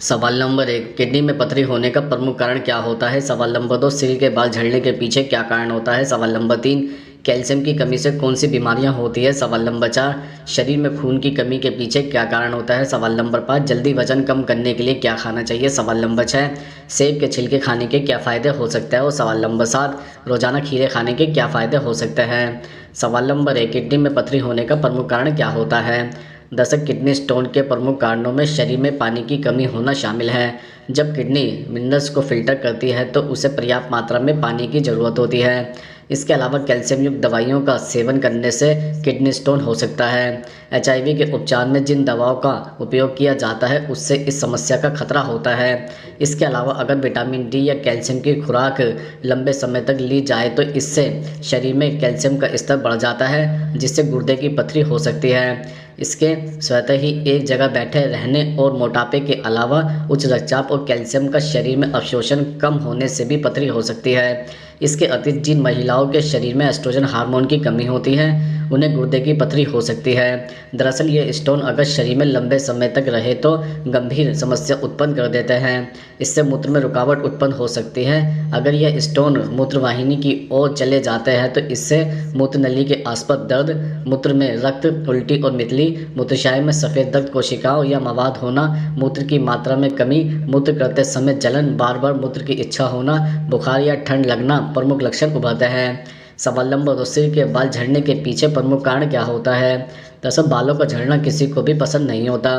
सवाल number 1, kidney में पथरी होने का प्रमुख कारण क्या होता है? सवाल नंबर 2, सिर के बाल झड़ने के पीछे क्या कारण होता है? सवाल नंबर 3, कैल्शियम की कमी से कौन सी बीमारियां होती है? सवाल नंबर 4, शरीर में खून की कमी के पीछे क्या कारण होता है? सवाल नंबर 5, जल्दी वजन कम करने के लिए क्या खाना चाहिए? सवाल नंबर 6, सेब के छिलके खाने के क्या फ़ायदे हो सकते हैं? और सवाल नंबर 7, रोजाना खीरे खाने के क्या फ़ायदे हो सकते हैं? सवाल नंबर 1, किडनी में पथरी होने का प्रमुख कारण क्या होता है? दर्शक, किडनी स्टोन के प्रमुख कारणों में शरीर में पानी की कमी होना शामिल है। जब किडनी मिनरल्स को फिल्टर करती है तो उसे पर्याप्त मात्रा में पानी की ज़रूरत होती है। इसके अलावा कैल्शियम युक्त दवाइयों का सेवन करने से किडनी स्टोन हो सकता है। एचआईवी के उपचार में जिन दवाओं का उपयोग किया जाता है उससे इस समस्या का खतरा होता है। इसके अलावा अगर विटामिन डी या कैल्शियम की खुराक लंबे समय तक ली जाए तो इससे शरीर में कैल्शियम का स्तर बढ़ जाता है, जिससे गुर्दे की पथरी हो सकती है। इसके स्वतः ही एक जगह बैठे रहने और मोटापे के अलावा उच्च रक्तचाप और कैल्शियम का शरीर में अवशोषण कम होने से भी पथरी हो सकती है। इसके अतिरिक्त जिन महिलाओं के शरीर में एस्ट्रोजन हार्मोन की कमी होती है उन्हें गुर्दे की पथरी हो सकती है। दरअसल ये स्टोन अगर शरीर में लंबे समय तक रहे तो गंभीर समस्या उत्पन्न कर देते हैं। इससे मूत्र में रुकावट उत्पन्न हो सकती है। अगर यह स्टोन मूत्रवाहिनी की ओर चले जाते हैं तो इससे मूत्र नली के आसपास दर्द, मूत्र में रक्त, उल्टी और मितली, मूत्राशय में सफ़ेद रक्त कोशिकाओं या मवाद होना, मूत्र की मात्रा में कमी, मूत्र करते समय जलन, बार बार मूत्र की इच्छा होना, बुखार या ठंड लगना प्रमुख लक्षण उभरते हैं। सवाल नंबर 2, सिर के बाल झड़ने के पीछे प्रमुख कारण क्या होता है? दरअसल बालों का झड़ना किसी को भी पसंद नहीं होता,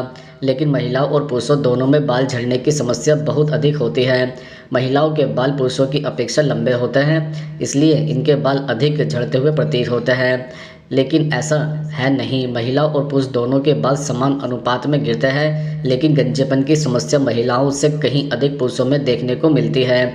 लेकिन महिलाओं और पुरुषों दोनों में बाल झड़ने की समस्या बहुत अधिक होती है। महिलाओं के बाल पुरुषों की अपेक्षा लंबे होते हैं, इसलिए इनके बाल अधिक झड़ते हुए प्रतीत होते हैं। लेकिन ऐसा है नहीं, महिलाओं और पुरुष दोनों के बाल समान अनुपात में गिरते हैं, लेकिन गंजेपन की समस्या महिलाओं से कहीं अधिक पुरुषों में देखने को मिलती है।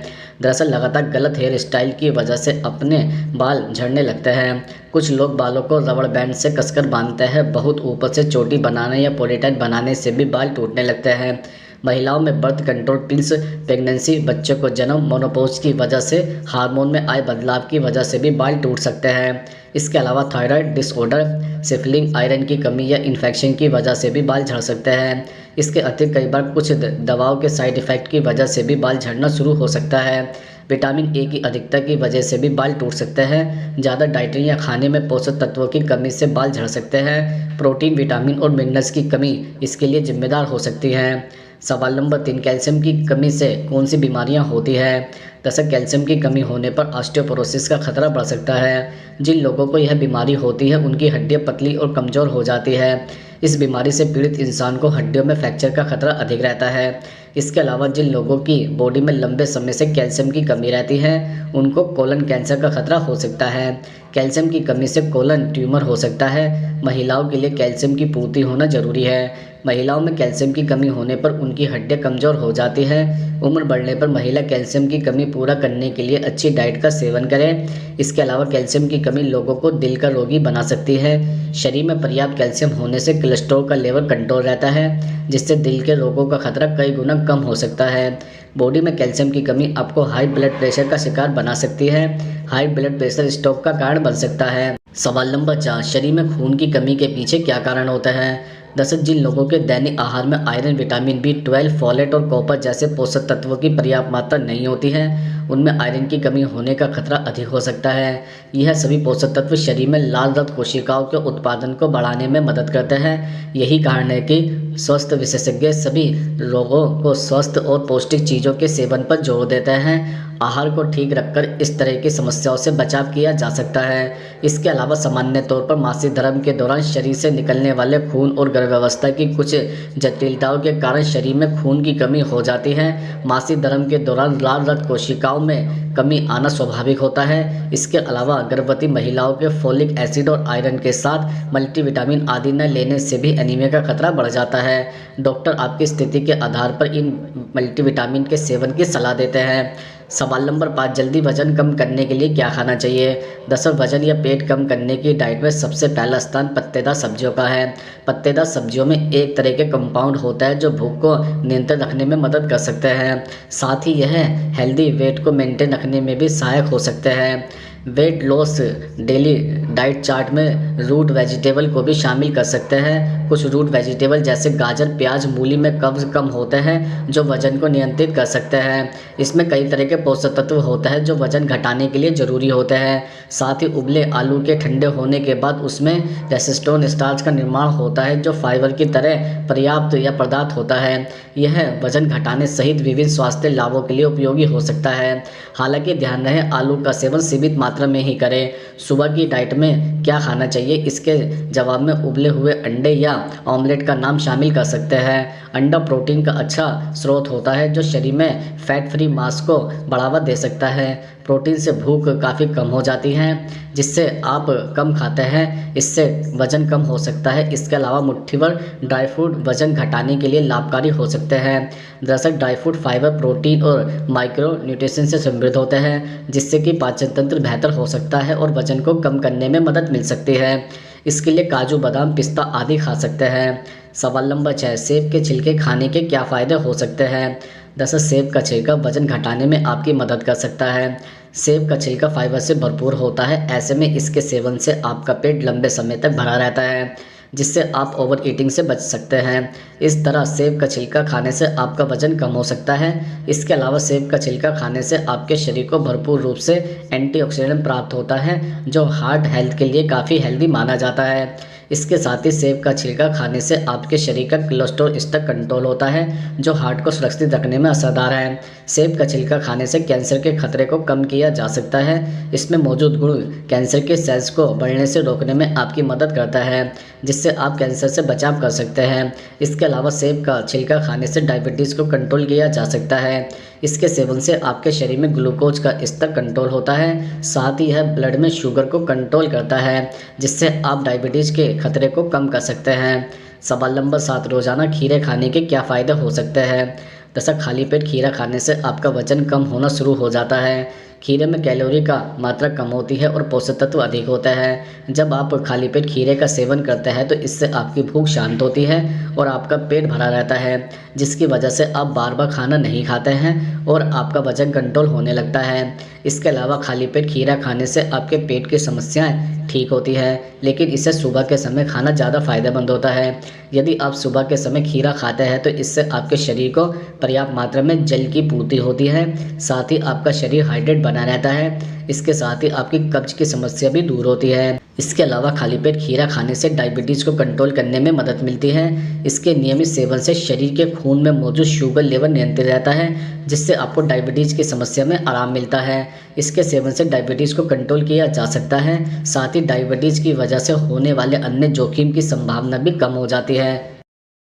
दरअसल लगातार गलत हेयर स्टाइल की वजह से अपने बाल झड़ने लगते हैं। कुछ लोग बालों को रबड़ बैंड से कसकर बांधते हैं, बहुत ऊपर से चोटी बनाने या पोनीटेल बनाने से भी बाल टूटने लगते हैं। महिलाओं में बर्थ कंट्रोल पिल्स, प्रेगनेंसी, बच्चों को जन्म, मोनोपॉज की वजह से, हार्मोन में आए बदलाव की वजह से भी बाल टूट सकते हैं। इसके अलावा थायराइड डिसऑर्डर, सिफिलिंग, आयरन की कमी या इन्फेक्शन की वजह से भी बाल झड़ सकते हैं। इसके अतिरिक्त कई बार कुछ दवाओं के साइड इफ़ेक्ट की वजह से भी बाल झड़ना शुरू हो सकता है। विटामिन ए की अधिकता की वजह से भी बाल टूट सकते हैं। ज़्यादा डाइटिंग या खाने में पोषक तत्वों की कमी से बाल झड़ सकते हैं। प्रोटीन, विटामिन और मिनरल्स की कमी इसके लिए जिम्मेदार हो सकती है। सवाल नंबर 3, कैल्शियम की कमी से कौन सी बीमारियां होती है? दरअसल कैल्शियम की कमी होने पर ऑस्टियोपोरोसिस का खतरा बढ़ सकता है। जिन लोगों को यह बीमारी होती है उनकी हड्डियां पतली और कमज़ोर हो जाती है। इस बीमारी से पीड़ित इंसान को हड्डियों में फ्रैक्चर का खतरा अधिक रहता है। इसके अलावा जिन लोगों की बॉडी में लंबे समय से कैल्शियम की कमी रहती है उनको कोलन कैंसर का खतरा हो सकता है। कैल्शियम की कमी से कोलन ट्यूमर हो सकता है। महिलाओं के लिए कैल्शियम की पूर्ति होना जरूरी है। महिलाओं में कैल्शियम की कमी होने पर उनकी हड्डियां कमज़ोर हो जाती हैं। उम्र बढ़ने पर महिला कैल्शियम की कमी पूरा करने के लिए अच्छी डाइट का सेवन करें। इसके अलावा कैल्शियम की कमी लोगों को दिल का रोगी बना सकती है। शरीर में पर्याप्त कैल्शियम होने से कोलेस्ट्रॉल का लेवल कंट्रोल रहता है, जिससे दिल के रोगों का खतरा कई गुना कम हो सकता है। बॉडी में कैल्शियम की कमी आपको हाई ब्लड प्रेशर का शिकार बना सकती है। हाई ब्लड प्रेशर स्ट्रोक का कारण बन सकता है। सवाल नंबर 4, शरीर में खून की कमी के पीछे क्या कारण होता है? दरअसल जिन लोगों के दैनिक आहार में आयरन, विटामिन B12, फोलेट और कॉपर जैसे पोषक तत्वों की पर्याप्त मात्रा नहीं होती है उनमें आयरन की कमी होने का खतरा अधिक हो सकता है। यह सभी पोषक तत्व शरीर में लाल रक्त कोशिकाओं के उत्पादन को बढ़ाने में मदद करते हैं। यही कारण है कि स्वास्थ्य विशेषज्ञ सभी लोगों को स्वस्थ और पौष्टिक चीज़ों के सेवन पर जोर देते हैं। आहार को ठीक रखकर इस तरह की समस्याओं से बचाव किया जा सकता है। इसके अलावा सामान्य तौर पर मासिक धर्म के दौरान शरीर से निकलने वाले खून और गर्भ अवस्था की कुछ जटिलताओं के कारण शरीर में खून की कमी हो जाती है। मासिक धर्म के दौरान लाल रक्त कोशिकाओं में कमी आना स्वाभाविक होता है। इसके अलावा गर्भवती महिलाओं के फोलिक एसिड और आयरन के साथ मल्टीविटामिन आदि न लेने से भी एनीमिया का खतरा बढ़ जाता है। डॉक्टर आपकी स्थिति के आधार पर इन मल्टीविटामिन के सेवन की सलाह देते हैं। सवाल नंबर 5, जल्दी वजन कम करने के लिए क्या खाना चाहिए? दरअसल वजन या पेट कम करने की डाइट में सबसे पहला स्थान पत्तेदार सब्जियों का है। पत्तेदार सब्जियों में एक तरह के कंपाउंड होता है जो भूख को नियंत्रण रखने में मदद कर सकते हैं। साथ ही यह हेल्दी वेट को मेंटेन रखने में भी सहायक हो सकते हैं। Weight loss daily diet chart में रूट वेजिटेबल को भी शामिल कर सकते हैं। कुछ रूट वेजिटेबल जैसे गाजर, प्याज, मूली में कब्ज़ कम होते हैं जो वज़न को नियंत्रित कर सकते हैं। इसमें कई तरह के पोषक तत्व होते हैं जो वज़न घटाने के लिए ज़रूरी होते हैं। साथ ही उबले आलू के ठंडे होने के बाद उसमें रेसिस्टोन स्टार्च का निर्माण होता है जो फाइबर की तरह पर्याप्त या पदार्थ होता है। यह वज़न घटाने सहित विभिन्न स्वास्थ्य लाभों के लिए उपयोगी हो सकता है। हालांकि ध्यान रहे आलू का सेवन सीमित मात्रा में ही करें। सुबह की डाइट में क्या खाना चाहिए, इसके जवाब में उबले हुए अंडे या ऑमलेट का नाम शामिल कर सकते हैं। अंडा प्रोटीन का अच्छा स्रोत होता है जो शरीर में फैट फ्री मांस को बढ़ावा दे सकता है। प्रोटीन से भूख काफ़ी कम हो जाती है जिससे आप कम खाते हैं, इससे वज़न कम हो सकता है। इसके अलावा मुट्ठी भर ड्राई फ्रूट वज़न घटाने के लिए लाभकारी हो सकते हैं। दरअसल ड्राई फ्रूट फाइबर, प्रोटीन और माइक्रो न्यूट्रिशन से समृद्ध होते हैं जिससे कि पाचन तंत्र बेहतर हो सकता है और वज़न को कम करने में मदद मिल सकती है। इसके लिए काजू, बादाम, पिस्ता आदि खा सकते हैं। सवाल नंबर 6, सेब के छिलके खाने के क्या फ़ायदे हो सकते हैं। दरअसल सेब का छिलका वज़न घटाने में आपकी मदद कर सकता है। सेब का छिलका फाइबर से भरपूर होता है, ऐसे में इसके सेवन से आपका पेट लंबे समय तक भरा रहता है जिससे आप ओवर ईटिंग से बच सकते हैं। इस तरह सेब का छिलका खाने से आपका वज़न कम हो सकता है। इसके अलावा सेब का छिलका खाने से आपके शरीर को भरपूर रूप से एंटीऑक्सीडेंट प्राप्त होता है जो हार्ट हेल्थ के लिए काफ़ी हेल्दी माना जाता है। इसके साथ ही सेब का छिलका खाने से आपके शरीर का कोलेस्ट्रॉल स्तर कंट्रोल होता है जो हार्ट को सुरक्षित रखने में असरदार है। सेब का छिलका खाने से कैंसर के खतरे को कम किया जा सकता है। इसमें मौजूद गुण कैंसर के सेल्स को बढ़ने से रोकने में आपकी मदद करता है जिससे आप कैंसर से बचाव कर सकते हैं। इसके अलावा सेब का छिलका खाने से डायबिटीज़ को कंट्रोल किया जा सकता है। इसके सेवन से आपके शरीर में ग्लूकोज का स्तर कंट्रोल होता है। साथ ही यह ब्लड में शुगर को कंट्रोल करता है जिससे आप डायबिटीज़ के खतरे को कम कर सकते हैं। सवाल नंबर 7, रोज़ाना खीरे खाने के क्या फ़ायदे हो सकते हैं। दरअसल खाली पेट खीरा खाने से आपका वज़न कम होना शुरू हो जाता है। खीरे में कैलोरी का मात्रा कम होती है और पोषक तत्व अधिक होते हैं। जब आप खाली पेट खीरे का सेवन करते हैं तो इससे आपकी भूख शांत होती है और आपका पेट भरा रहता है जिसकी वजह से आप बार बार खाना नहीं खाते हैं और आपका वज़न कंट्रोल होने लगता है। इसके अलावा खाली पेट खीरा खाने से आपके पेट की समस्याएं ठीक होती है, लेकिन इसे सुबह के समय खाना ज़्यादा फ़ायदेमंद होता है। यदि आप सुबह के समय खीरा खाते हैं तो इससे आपके शरीर को पर्याप्त मात्रा में जल की पूर्ति होती है। साथ ही आपका शरीर हाइड्रेट बना रहता है। इसके साथ ही आपकी कब्ज की समस्या भी दूर होती है। इसके अलावा खाली पेट खीरा खाने से डायबिटीज़ को कंट्रोल करने में मदद मिलती है। इसके नियमित सेवन से शरीर के खून में मौजूद शुगर लेवल नियंत्रित रहता है जिससे आपको डायबिटीज़ की समस्या में आराम मिलता है। इसके सेवन से डायबिटीज़ को कंट्रोल किया जा सकता है। साथ ही डायबिटीज़ की वजह से होने वाले अन्य जोखिम की संभावना भी कम हो जाती है।